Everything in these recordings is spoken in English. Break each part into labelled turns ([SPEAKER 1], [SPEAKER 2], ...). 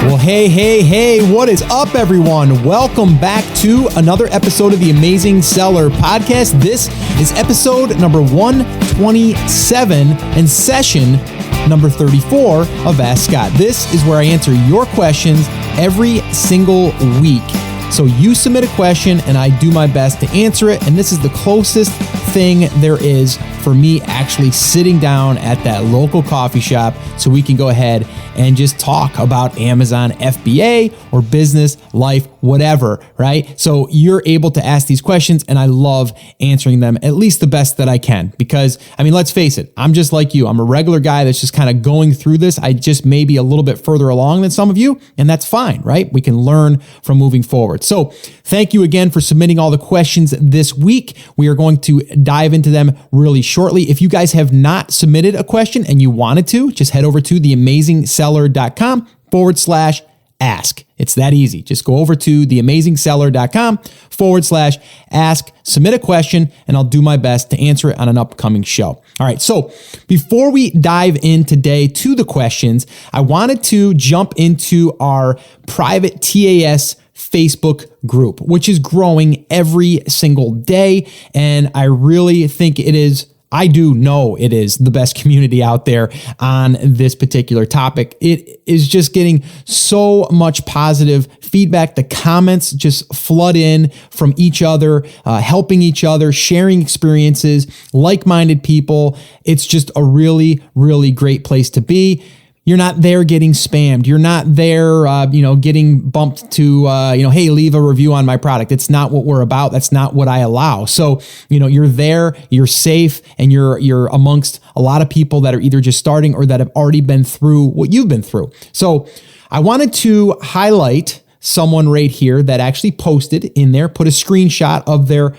[SPEAKER 1] Well, hey, what is up, everyone? Welcome back to another episode of the Amazing Seller Podcast. This is episode number 127 and session number 34 of Ask Scott. This is where I answer your questions every single week. So you submit a question and I do my best to answer it. And this is the closest thing there is for me actually sitting down at that local coffee shop so we can go ahead and just talk about Amazon FBA or business, life, whatever, right? So you're able to ask these questions and I love answering them at least the best that I can because, I mean, let's face it, I'm just like you. I'm a regular guy that's just kind of going through this. I just may be a little bit further along than some of you, and that's fine, right? We can learn from moving forward. So thank you again for submitting all the questions this week. We are going to dive into them really shortly. If you guys have not submitted a question and you wanted to, just head over to theamazingseller.com/ask. It's that easy. Just go over to theamazingseller.com/ask, submit a question, and I'll do my best to answer it on an upcoming show. All right. So before we dive in today to the questions, I wanted to jump into our private TAS Facebook group, which is growing every single day. And I really think I do know it is the best community out there on this particular topic. It is just getting so much positive feedback. The comments just flood in from each other, helping each other, sharing experiences, like-minded people. It's just a really, really great place to be. You're not there getting spammed. You're not there, getting bumped to, hey, leave a review on my product. It's not what we're about. That's not what I allow. So, you're there, you're safe, and you're amongst a lot of people that are either just starting or that have already been through what you've been through. So I wanted to highlight someone right here that actually posted in there, put a screenshot of their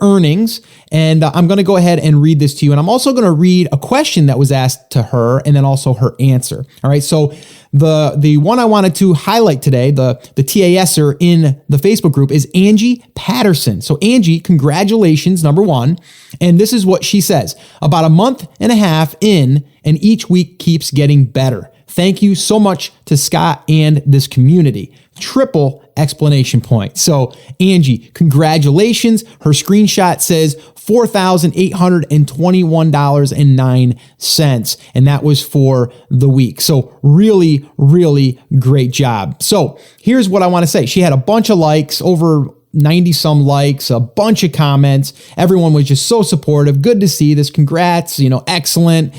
[SPEAKER 1] earnings. And I'm going to go ahead and read this to you. And I'm also going to read a question that was asked to her and then also her answer. All right. So the one I wanted to highlight today, the TASer in the Facebook group is Angie Patterson. So Angie, congratulations, number one. And this is what she says: about a month and a half in, and each week keeps getting better. Thank you so much to Scott and this community. Triple explanation point. So Angie, congratulations. Her screenshot says $4,821.09. And that was for the week. So really, really great job. So here's what I want to say. She had a bunch of likes, over 90 some likes, a bunch of comments. Everyone was just so supportive. Good to see this. Congrats, excellent,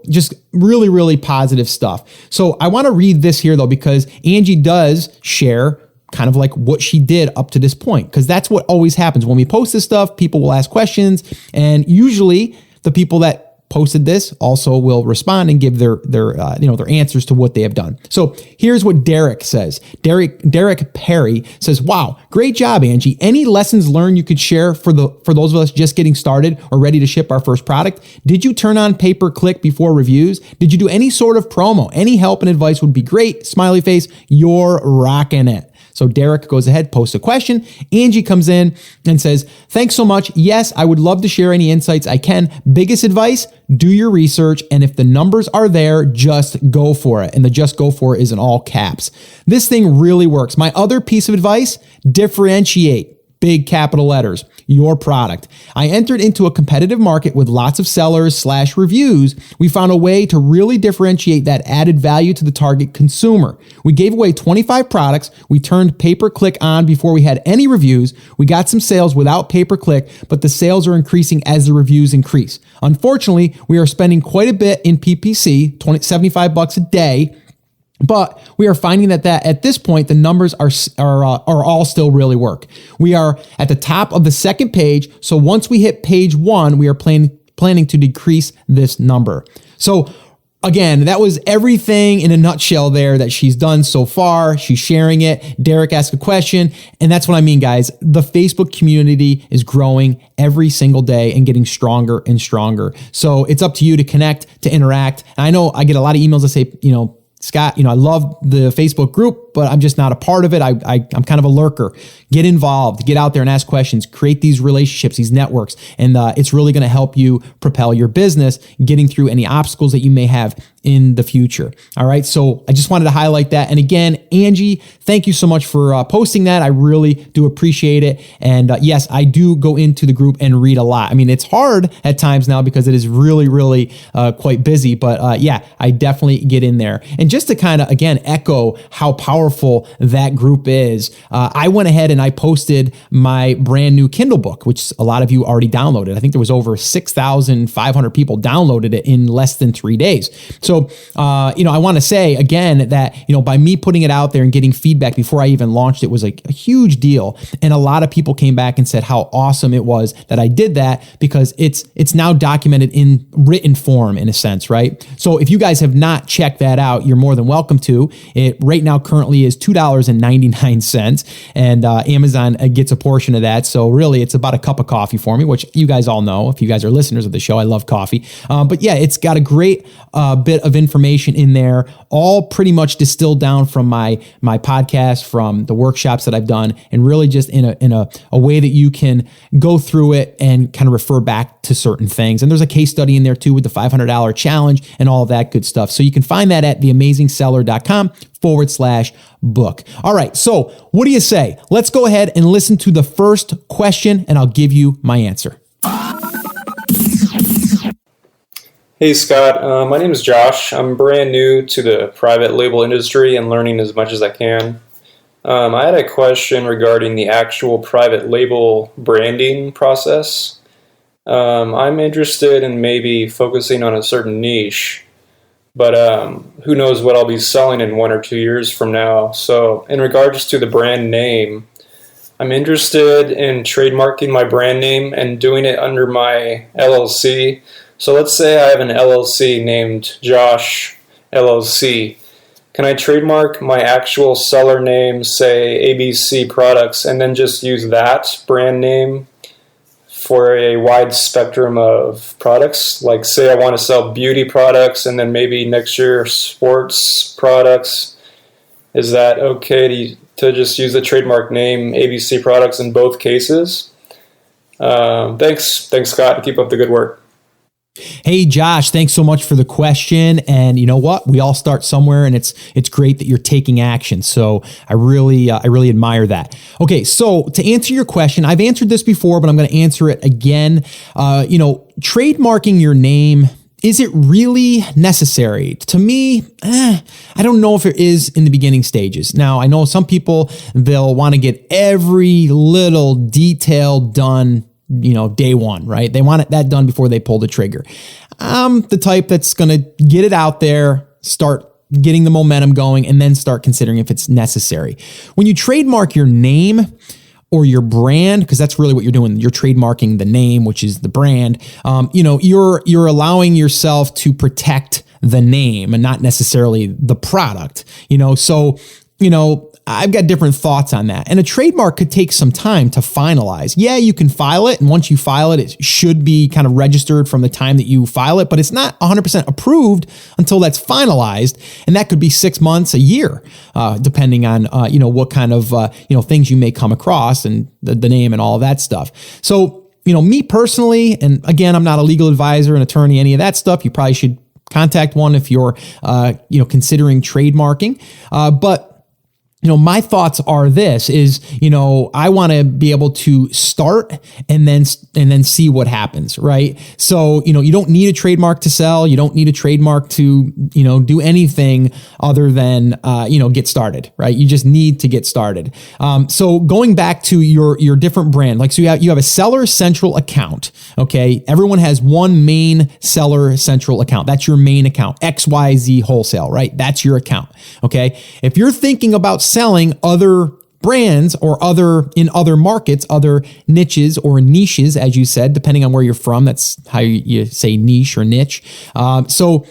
[SPEAKER 1] just really, really positive stuff. So I want to read this here though, because Angie does share kind of like what she did up to this point, because that's what always happens when we post this stuff. People will ask questions, and usually the people that posted this also will respond and give their answers to what they have done. So here's what Derek says. Derek Perry says, "Wow, great job, Angie. Any lessons learned you could share for those of us just getting started or ready to ship our first product? Did you turn on pay-per-click before reviews? Did you do any sort of promo? Any help and advice would be great. Smiley face. You're rocking it." So Derek goes ahead, posts a question. Angie comes in and says, "Thanks so much. Yes, I would love to share any insights I can. Biggest advice, do your research. And if the numbers are there, just go for it." And the just go for it is in all caps. "This thing really works. My other piece of advice, differentiate. Big capital letters, your product. I entered into a competitive market with lots of sellers/reviews. We found a way to really differentiate that added value to the target consumer. We gave away 25 products. We turned pay-per-click on before we had any reviews. We got some sales without pay-per-click, but the sales are increasing as the reviews increase. Unfortunately, we are spending quite a bit in PPC, $75 a day. But we are finding that at this point, the numbers are all still really work. We are at the top of the second page. So once we hit page 1, we are planning to decrease this number." So again, that was everything in a nutshell there that she's done so far. She's sharing it. Derek asked a question. And that's what I mean, guys. The Facebook community is growing every single day and getting stronger and stronger. So it's up to you to connect, to interact. And I know I get a lot of emails that say, Scott, I love the Facebook group. group, but I'm just not a part of it. I'm kind of a lurker. Get involved, get out there and ask questions, create these relationships, these networks, and it's really going to help you propel your business, getting through any obstacles that you may have in the future. All right. So I just wanted to highlight that. And again, Angie, thank you so much for posting that. I really do appreciate it. And yes, I do go into the group and read a lot. I mean, it's hard at times now because it is really, really quite busy. But yeah, I definitely get in there. And just to kind of, again, echo how powerful that group is, I went ahead and I posted my brand new Kindle book, which a lot of you already downloaded. I think there was over 6,500 people downloaded it in less than 3 days. So, I want to say again that, by me putting it out there and getting feedback before I even launched it was a huge deal. And a lot of people came back and said how awesome it was that I did that because it's now documented in written form in a sense, right? So if you guys have not checked that out, you're more than welcome to. It right now currently is $2.99 and Amazon gets a portion of that. So really it's about a cup of coffee for me, which you guys all know. If you guys are listeners of the show, I love coffee. But yeah, it's got a great bit of information in there, all pretty much distilled down from my podcast, from the workshops that I've done, and really just in a way that you can go through it and kind of refer back to certain things. And there's a case study in there too with the $500 challenge and all of that good stuff. So you can find that at theamazingseller.com/book. All right. So what do you say? Let's go ahead and listen to the first question and I'll give you my answer.
[SPEAKER 2] Hey Scott, my name is Josh. I'm brand new to the private label industry and learning as much as I can. I had a question regarding the actual private label branding process. I'm interested in maybe focusing on a certain niche, but who knows what I'll be selling in 1 or 2 years from now. So in regards to the brand name, I'm interested in trademarking my brand name and doing it under my LLC. So let's say I have an LLC named Josh LLC. Can I trademark my actual seller name, say ABC Products, and then just use that brand name for a wide spectrum of products? Like say I want to sell beauty products and then maybe next year sports products. Is that okay to just use the trademark name ABC Products in both cases? Thanks Scott. Keep up the good work.
[SPEAKER 1] Hey, Josh, thanks so much for the question. And you know what? We all start somewhere, and it's great that you're taking action. So I really admire that. Okay, so to answer your question, I've answered this before, but I'm going to answer it again. Trademarking your name, is it really necessary? To me, I don't know if it is in the beginning stages. Now, I know some people, they'll want to get every little detail done day one, right? They want that done before they pull the trigger. I'm the type that's going to get it out there, start getting the momentum going, and then start considering if it's necessary. When you trademark your name or your brand, because that's really what you're doing, you're trademarking the name, which is the brand. You're allowing yourself to protect the name and not necessarily the product. I've got different thoughts on that. And a trademark could take some time to finalize. Yeah, you can file it. And once you file it, it should be kind of registered from the time that you file it, but it's not 100% approved until that's finalized. And that could be 6 months, a year, depending on, what kind of, things you may come across and the name and all of that stuff. So, me personally, and again, I'm not a legal advisor, an attorney, any of that stuff. You probably should contact one if you're, considering trademarking. But my thoughts are this is, I want to be able to start and then see what happens, right? So, you don't need a trademark to sell. You don't need a trademark to, do anything other than, get started, right? You just need to get started. So going back to your different brand, like, so you have a seller central account. Okay. Everyone has one main seller central account. That's your main account, XYZ wholesale, right? That's your account. Okay. If you're thinking about selling other brands or in other markets, other niches or niches, as you said, depending on where you're from, that's how you say niche or niche. So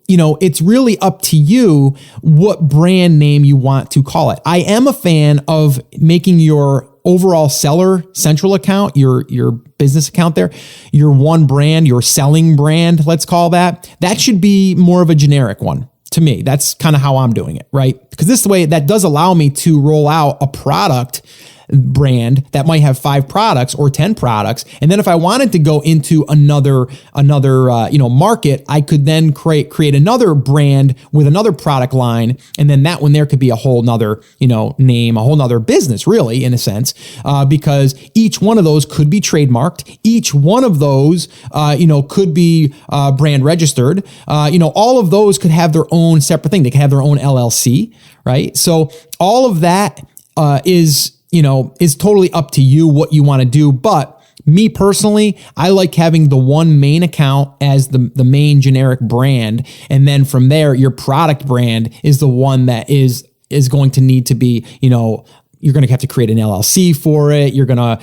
[SPEAKER 1] it's really up to you what brand name you want to call it. I am a fan of making your overall seller central account, your business account there, your one brand, your selling brand, let's call that. That should be more of a generic one. to me. That's kind of how I'm doing it, right? Because this way, that does allow me to roll out a product brand that might have 5 products or 10 products. And then if I wanted to go into another market, I could then create another brand with another product line. And then that one there could be a whole nother, name, a whole nother business, really, in a sense, because each one of those could be trademarked. Each one of those, could be brand registered. All of those could have their own separate thing. They could have their own LLC, right? So all of that is totally up to you what you want to do. But me personally, I like having the one main account as the main generic brand. And then from there, your product brand is the one that is going to need to be, you're going to have to create an LLC for it. You're going to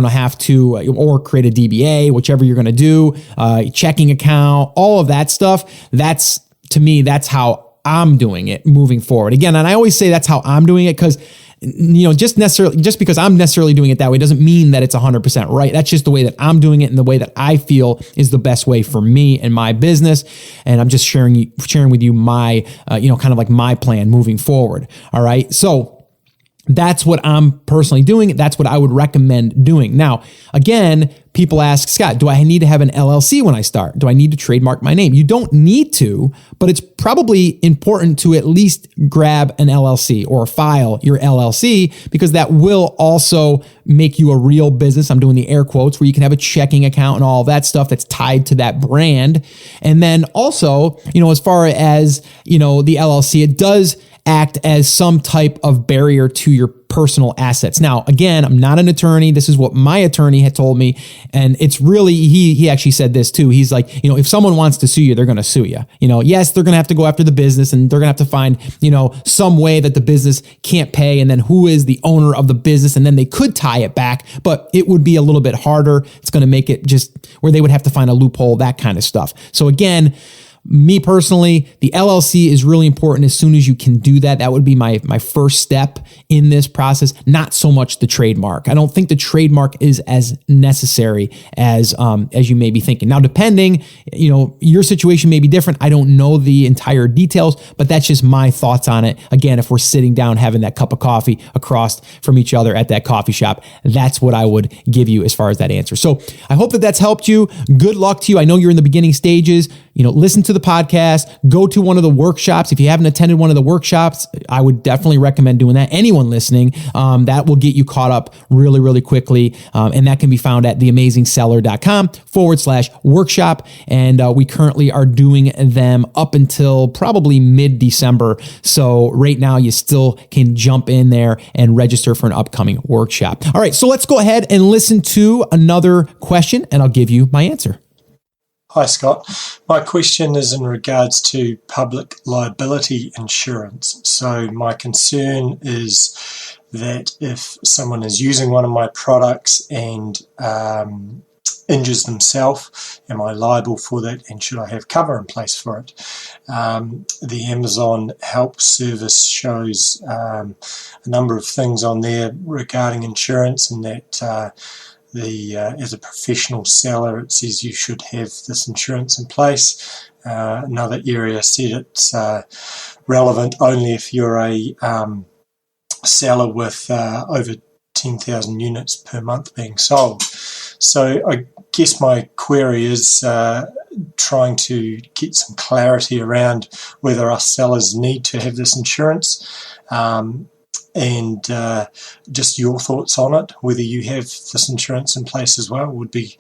[SPEAKER 1] have to, or create a DBA, whichever you're going to do, checking account, all of that stuff. To me, that's how I'm doing it moving forward. Again, and I always say that's how I'm doing it because just because I'm necessarily doing it that way doesn't mean that it's 100% right. That's just the way that I'm doing it and the way that I feel is the best way for me and my business. And I'm just sharing with you my, kind of like my plan moving forward. All right. So that's what I'm personally doing. That's what I would recommend doing. Now, again, people ask, Scott, do I need to have an LLC when I start? Do I need to trademark my name? You don't need to, but it's probably important to at least grab an LLC or file your LLC because that will also make you a real business. I'm doing the air quotes where you can have a checking account and all of that stuff that's tied to that brand. And then also, as far as, the LLC, it does act as some type of barrier to your personal assets. Now, again, I'm not an attorney. This is what my attorney had told me. And it's really, he actually said this too. He's like, if someone wants to sue you, they're going to sue you. Yes, they're going to have to go after the business and they're going to have to find, some way that the business can't pay. And then who is the owner of the business? And then they could tie it back, but it would be a little bit harder. It's going to make it just where they would have to find a loophole, that kind of stuff. So again, me personally, the LLC is really important as soon as you can do that. That would be my first step in this process, not so much the trademark. I don't think the trademark is as necessary as you may be thinking. Now, depending, your situation may be different. I don't know the entire details, but that's just my thoughts on it. Again, if we're sitting down having that cup of coffee across from each other at that coffee shop, that's what I would give you as far as that answer. So I hope that that's helped you. Good luck to you. I know you're in the beginning stages. Listen to the podcast, go to one of the workshops. If you haven't attended one of the workshops, I would definitely recommend doing that. Anyone listening, that will get you caught up really, really quickly. And that can be found at theamazingseller.com/workshop. And we currently are doing them up until probably mid-December. So right now you still can jump in there and register for an upcoming workshop. All right, so let's go ahead and listen to another question and I'll give you my answer.
[SPEAKER 3] Hi, Scott. My question is in regards to public liability insurance. So my concern is that if someone is using one of my products and injures themselves, am I liable for that and should I have cover in place for it? The Amazon Help Service shows a number of things on there regarding insurance and that as a professional seller, it says you should have this insurance in place. Another area said it's relevant only if you're a seller with over 10,000 units per month being sold. So I guess my query is trying to get some clarity around whether us sellers need to have this insurance. And just your thoughts on it, whether you have this insurance in place as well, would be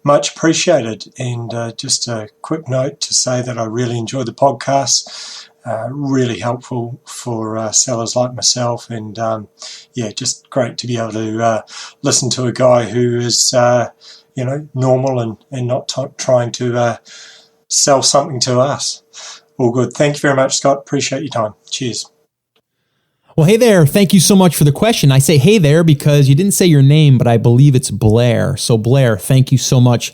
[SPEAKER 3] much appreciated. And just a quick note to say that I really enjoy the podcast, really helpful for sellers like myself. And just great to be able to listen to a guy who is, normal and not trying to sell something to us. All good. Thank you very much, Scott. Appreciate your time. Cheers.
[SPEAKER 1] Well, hey there. Thank you so much for the question. I say hey there because you didn't say your name, but I believe it's Blair. So Blair, thank you so much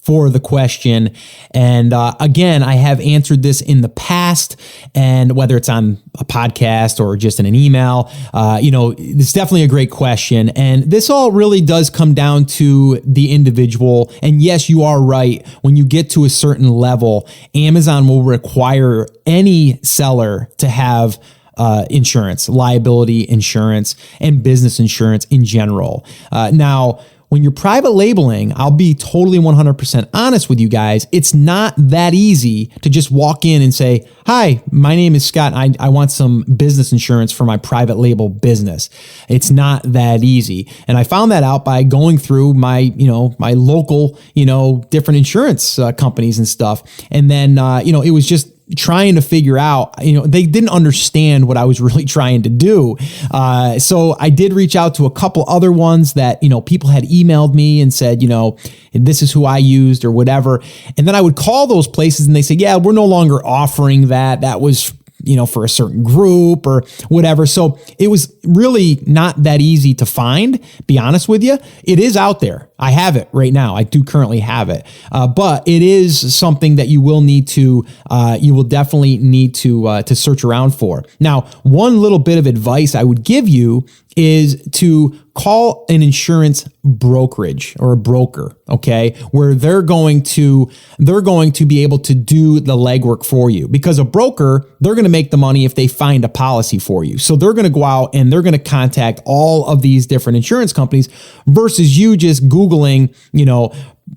[SPEAKER 1] for the question. And again, I have answered this in the past, and whether it's on a podcast or just in an email, it's definitely a great question. And this all really does come down to the individual. And yes, you are right. When you get to a certain level, Amazon will require any seller to have insurance, liability insurance, and business insurance in general. Now, when you're private labeling, I'll be totally 100% honest with you guys. It's not that easy to just walk in and say, hi, my name is Scott. I want some business insurance for my private label business. It's not that easy. And I found that out by going through my local, different insurance companies and stuff. And then, it was just trying to figure out, they didn't understand what I was really trying to do. So I did reach out to a couple other ones that, people had emailed me and said, this is who I used or whatever. And then I would call those places and they say, yeah, we're no longer offering that. That was for a certain group or whatever. So it was really not that easy to find, be honest with you. It is out there. I have it right now. I do currently have it. But it is something that you will definitely need to search around for. Now, one little bit of advice I would give you is to call an insurance brokerage or a broker, okay, where they're going to be able to do the legwork for you, because a broker, they're going to make the money if they find a policy for you. So they're going to go out and they're going to contact all of these different insurance companies versus you just Googling,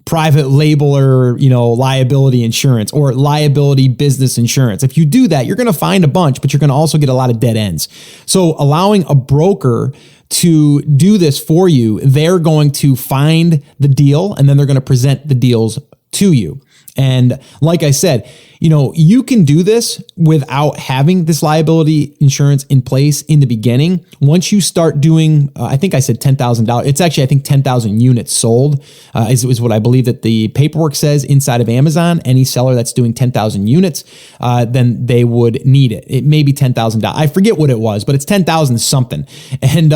[SPEAKER 1] private labeler, liability insurance or liability business insurance. If you do that, you're going to find a bunch, but you're going to also get a lot of dead ends. So allowing a broker to do this for you, they're going to find the deal and then they're going to present the deals to you. And like I said, you can do this without having this liability insurance in place in the beginning. Once you start doing, I think I said $10,000. It's actually, I think 10,000 units sold is what I believe that the paperwork says inside of Amazon. Any seller that's doing 10,000 units, then they would need it. It may be $10,000. I forget what it was, but it's 10,000 something. And,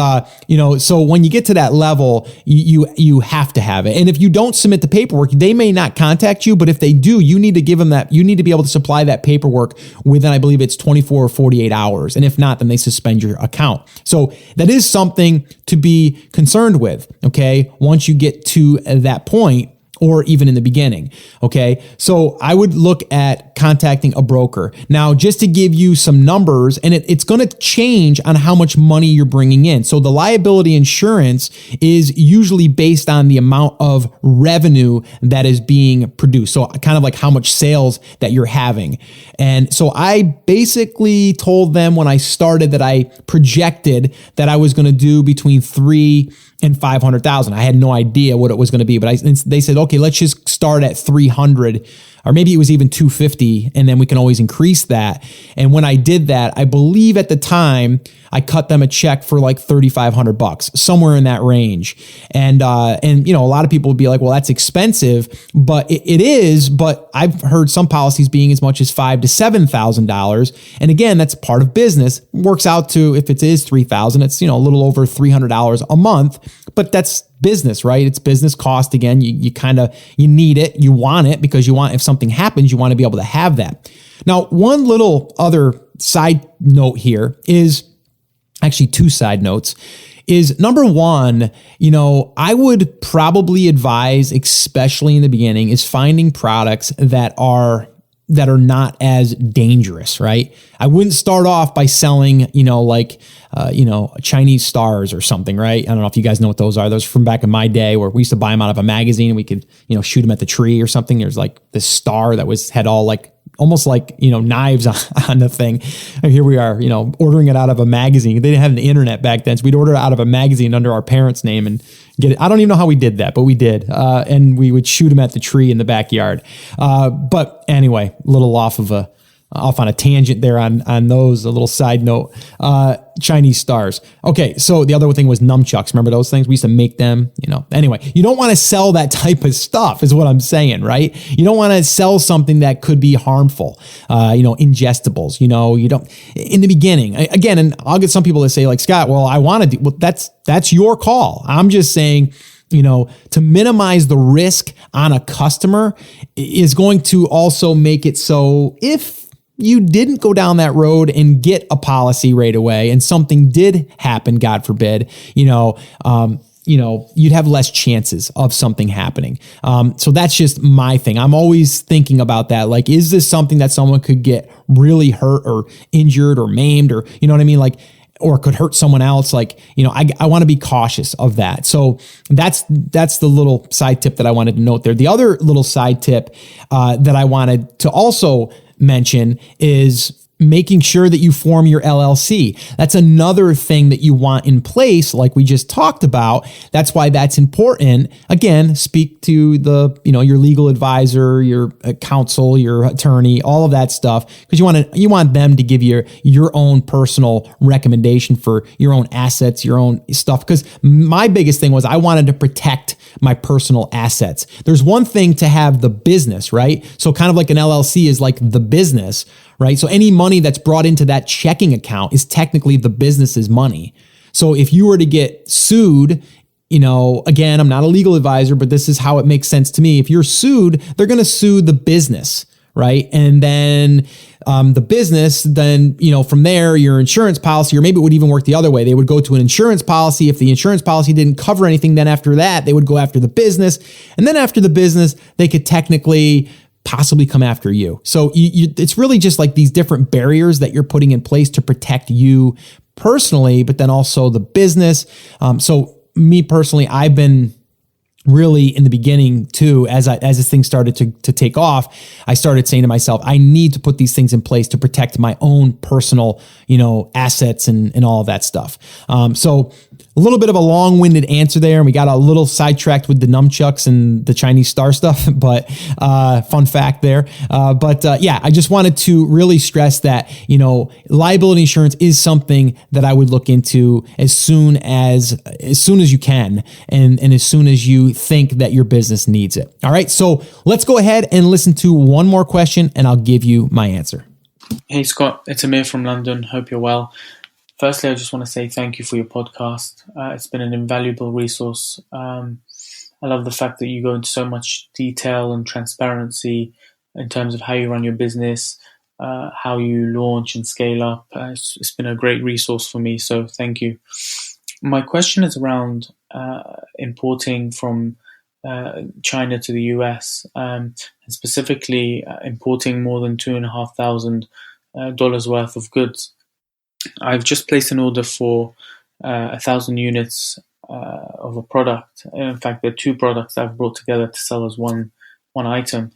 [SPEAKER 1] so when you get to that level, you have to have it. And if you don't submit the paperwork, they may not contact you, but if they do, you need to give them that. You need to be able to supply that paperwork within, I believe it's 24 or 48 hours. And if not, then they suspend your account. So that is something to be concerned with, okay, once you get to that point, or even in the beginning. Okay. So I would look at contacting a broker. Now, just to give you some numbers, and it's going to change on how much money you're bringing in. So the liability insurance is usually based on the amount of revenue that is being produced. So kind of like how much sales that you're having. And so I basically told them when I started that I projected that I was going to do between 3 and 500,000. I had no idea what it was going to be, but they said, okay, let's just start at 300, or maybe it was even 250, and then we can always increase that. And when I did that, I believe at the time I cut them a check for like $3,500, somewhere in that range. And a lot of people would be like, well, that's expensive, but it is. But I've heard some policies being as much as $5,000 to $7,000. And again, that's part of business. Works out to, if it is $3,000, it's a little over $300 a month. But that's business, right? It's business cost. Again, you need it, you want it, because if something happens, you want to be able to have that. Now, one little other side note here is actually two side notes. Is number one, I would probably advise, especially in the beginning, is finding products that are not as dangerous, right? I wouldn't start off by selling, Chinese stars or something, right? I don't know if you guys know what those are. Those are from back in my day where we used to buy them out of a magazine and we could, shoot them at the tree or something. There's like this star that had all like, almost like, knives on the thing. And here we are, ordering it out of a magazine. They didn't have the internet back then. So we'd order it out of a magazine under our parents' name and get it. I don't even know how we did that, but we did. And we would shoot them at the tree in the backyard. But anyway, a little off of a off on a tangent there on those, a little side note. Chinese stars. Okay, so the other thing was nunchucks. Remember those things? We used to make them, Anyway, you don't want to sell that type of stuff is what I'm saying, right? You don't want to sell something that could be harmful, ingestibles, you don't, in the beginning, again, and I'll get some people that say like, Scott, well, I want to do, well, that's your call. I'm just saying, to minimize the risk on a customer is going to also make it so if you didn't go down that road and get a policy right away and something did happen, God forbid, you'd have less chances of something happening. So that's just my thing. I'm always thinking about that. Like, is this something that someone could get really hurt or injured or maimed or, you know what I mean? Like, or could hurt someone else. Like, I want to be cautious of that. So that's the little side tip that I wanted to note there. The other little side tip that I wanted to also mention is making sure that you form your LLC. That's another thing that you want in place, like we just talked about. That's why that's important. Again, speak to your legal advisor, your counsel, your attorney, all of that stuff, because you want them to give you your own personal recommendation for your own assets, your own stuff. Because my biggest thing was I wanted to protect my personal assets. There's one thing to have the business, right? So kind of like an LLC is like the business, right? So any money that's brought into that checking account is technically the business's money. So if you were to get sued, again, I'm not a legal advisor, but this is how it makes sense to me. If you're sued, they're going to sue the business, right? And then the business, then, from there, your insurance policy, or maybe it would even work the other way. They would go to an insurance policy. If the insurance policy didn't cover anything, then after that, they would go after the business. And then after the business, they could technically possibly come after you. So it's really just like these different barriers that you're putting in place to protect you personally, but then also the business. So me personally, I've been really in the beginning too, as this thing started to take off, I started saying to myself, I need to put these things in place to protect my own personal, assets and all of that stuff. So a little bit of a long-winded answer there, and we got a little sidetracked with the nunchucks and the Chinese star stuff, but fun fact there. Yeah, I just wanted to really stress that, liability insurance is something that I would look into as soon as you can, and as soon as you think that your business needs it. All right, so let's go ahead and listen to one more question, and I'll give you my answer.
[SPEAKER 4] Hey Scott, it's Amir from London. Hope you're well. Firstly, I just want to say thank you for your podcast. It's been an invaluable resource. I love the fact that you go into so much detail and transparency in terms of how you run your business, how you launch and scale up. It's been a great resource for me, so thank you. My question is around importing from China to the US, and specifically importing more than $2,500 worth of goods. I've just placed an order for 1,000 units of a product. In fact, there are two products I've brought together to sell as one item,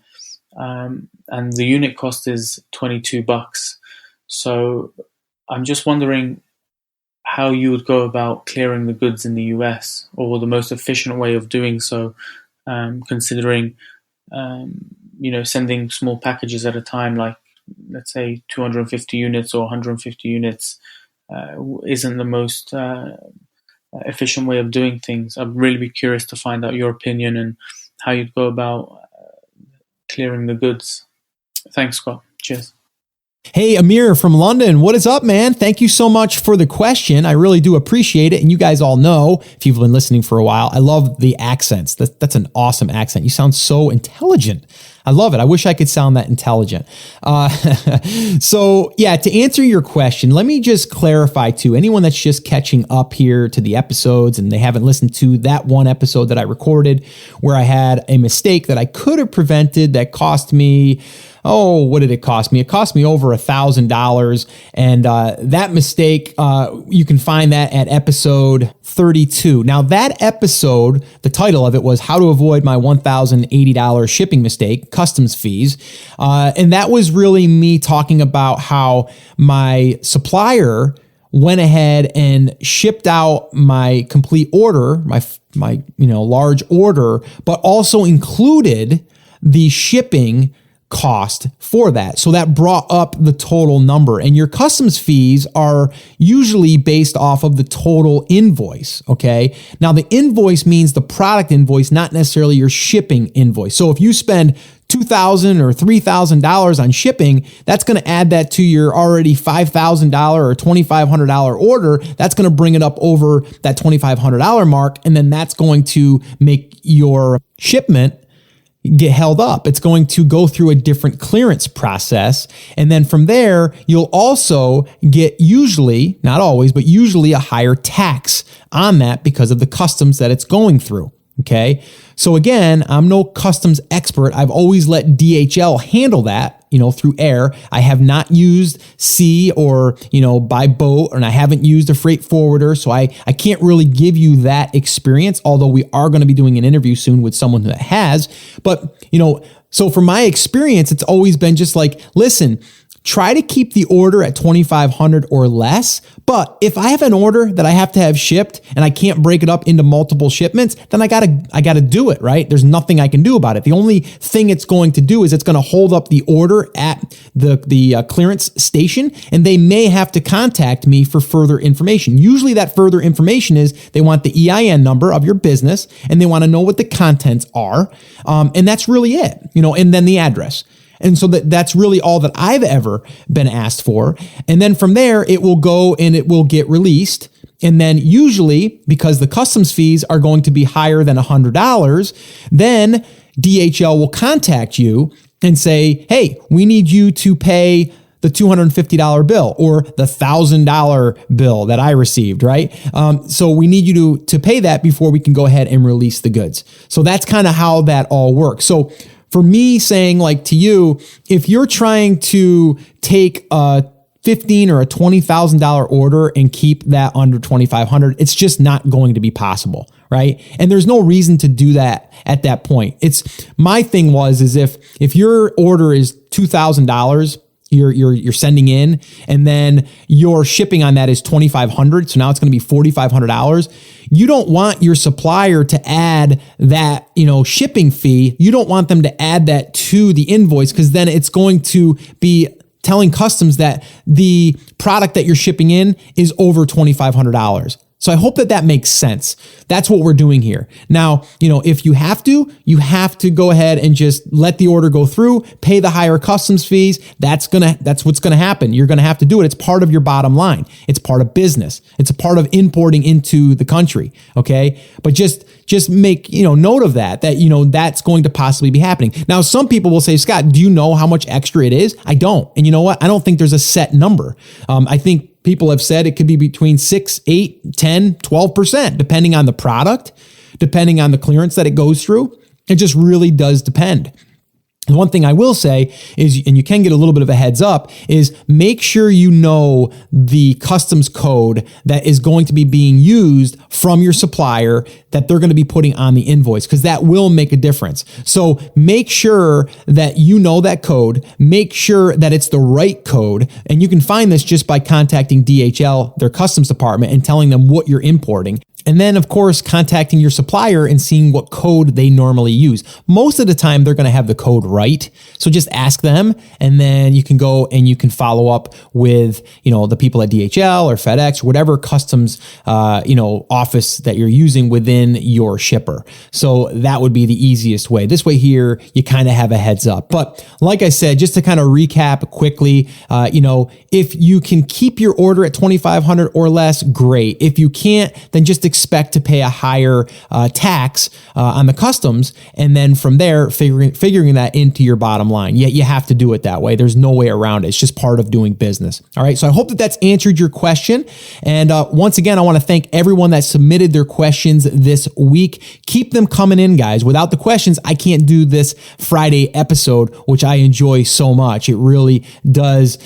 [SPEAKER 4] and the unit cost is $22. So I'm just wondering how you would go about clearing the goods in the US, or the most efficient way of doing so, considering sending small packages at a time, like let's say 250 units or 150 units, isn't the most efficient way of doing things. I'd really be curious to find out your opinion and how you'd go about clearing the goods. Thanks, Scott. Cheers.
[SPEAKER 1] Hey, Amir from London. What is up, man? Thank you so much for the question. I really do appreciate it. And you guys all know, if you've been listening for a while, I love the accents. That's an awesome accent. You sound so intelligent. I love it. I wish I could sound that intelligent. So yeah, to answer your question, let me just clarify to anyone that's just catching up here to the episodes and they haven't listened to that one episode that I recorded where I had a mistake that I could have prevented that cost me, what did it cost me? It cost me over $1,000. And that mistake, you can find that at episode 32. Now that episode, the title of it was How to Avoid My $1,080 Shipping Mistake, Customs Fees. And that was really me talking about how my supplier went ahead and shipped out my complete order, my large order, but also included the shipping cost for that. So that brought up the total number, and your customs fees are usually based off of the total invoice. Okay. Now the invoice means the product invoice, not necessarily your shipping invoice. So if you spend $2,000 or $3,000 on shipping, that's going to add that to your already $5,000 or $2,500 order. That's going to bring it up over that $2,500 mark. And then that's going to make your shipment get held up. It's going to go through a different clearance process. And then from there, you'll also get usually, not always, but usually a higher tax on that because of the customs that it's going through. Okay. So again, I'm no customs expert. I've always let DHL handle that, through air. I have not used sea or, by boat, and I haven't used a freight forwarder. So I can't really give you that experience, although we are going to be doing an interview soon with someone that has. But, so from my experience, it's always been just like, listen, try to keep the order at $2,500 or less. But if I have an order that I have to have shipped and I can't break it up into multiple shipments, then I gotta do it, right? There's nothing I can do about it. The only thing it's going to do is it's going to hold up the order at the clearance station, and they may have to contact me for further information. Usually that further information is they want the EIN number of your business and they want to know what the contents are. And that's really it, and then the address. And so that's really all that I've ever been asked for. And then from there, it will go and it will get released. And then usually, because the customs fees are going to be higher than $100, then DHL will contact you and say, hey, we need you to pay the $250 bill or the $1,000 bill that I received, right? So we need you to pay that before we can go ahead and release the goods. So that's kind of how that all works. So for me saying like to you, if you're trying to take a $15,000 or a $20,000 order and keep that under $2,500, it's just not going to be possible, right? And there's no reason to do that at that point. My thing is if your order is $2,000, you're sending in, and then your shipping on that is $2,500. So now it's going to be $4,500. You don't want your supplier to add that, shipping fee. You don't want them to add that to the invoice, because then it's going to be telling customs that the product that you're shipping in is over $2,500. So I hope that makes sense. That's what we're doing here. Now, if you have to go ahead and just let the order go through, pay the higher customs fees. That's what's going to happen. You're going to have to do it. It's part of your bottom line. It's part of business. It's a part of importing into the country. Okay. But just make, note of that that's going to possibly be happening. Now, some people will say, Scott, do you know how much extra it is? I don't. And you know what? I don't think there's a set number. I think people have said it could be between 6, 8, 10, 12%, depending on the product, depending on the clearance that it goes through. It just really does depend. The one thing I will say is, and you can get a little bit of a heads up, is make sure you know the customs code that is going to be being used from your supplier that they're going to be putting on the invoice, because that will make a difference. So make sure that you know that code, make sure that it's the right code. And you can find this just by contacting DHL, their customs department, and telling them what you're importing. And then, of course, contacting your supplier and seeing what code they normally use. Most of the time, they're going to have the code right. So just ask them, and then you can go and you can follow up with, the people at DHL or FedEx, or whatever customs, office that you're using within your shipper. So that would be the easiest way. This way here, you kind of have a heads up. But like I said, just to kind of recap quickly, if you can keep your order at $2,500 or less, great. If you can't, then just expect to pay a higher tax on the customs, and then from there figuring that into your bottom line. Yet you have to do it that way. There's no way around it. It's just part of doing business. All right. So I hope that's answered your question. And once again, I want to thank everyone that submitted their questions this week. Keep them coming in, guys. Without the questions, I can't do this Friday episode, which I enjoy so much. It really does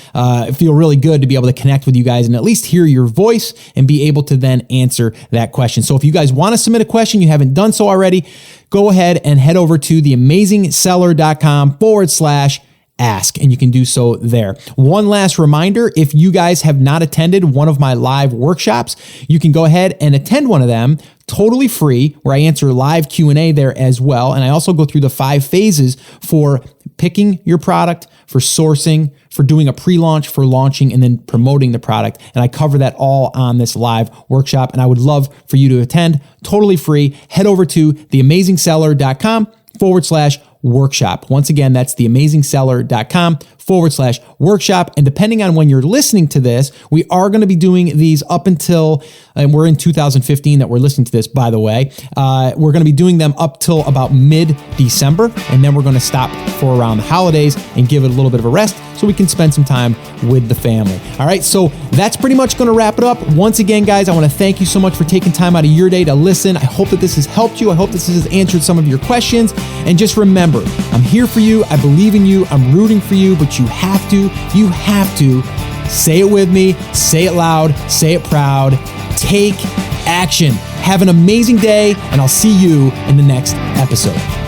[SPEAKER 1] feel really good to be able to connect with you guys and at least hear your voice and be able to then answer that question. So if you guys want to submit a question, you haven't done so already, go ahead and head over to theamazingseller.com/ask, and you can do so there. One last reminder, if you guys have not attended one of my live workshops, you can go ahead and attend one of them totally free, where I answer live Q&A there as well. And I also go through the 5 phases for picking your product, for sourcing, for doing a pre-launch, for launching, and then promoting the product. And I cover that all on this live workshop. And I would love for you to attend. Totally free. Head over to theamazingseller.com/workshop. Once again, that's theamazingseller.com/workshop. And depending on when you're listening to this, we are going to be doing these up until, and we're in 2015 that we're listening to this, by the way. We're going to be doing them up till about mid-December, and then we're going to stop for around the holidays and give it a little bit of a rest so we can spend some time with the family. All right, so that's pretty much going to wrap it up. Once again, guys, I want to thank you so much for taking time out of your day to listen. I hope that this has helped you. I hope this has answered some of your questions. And just remember, I'm here for you. I believe in you. I'm rooting for you, but you have to say it with me, say it loud, say it proud, take action. Have an amazing day, and I'll see you in the next episode.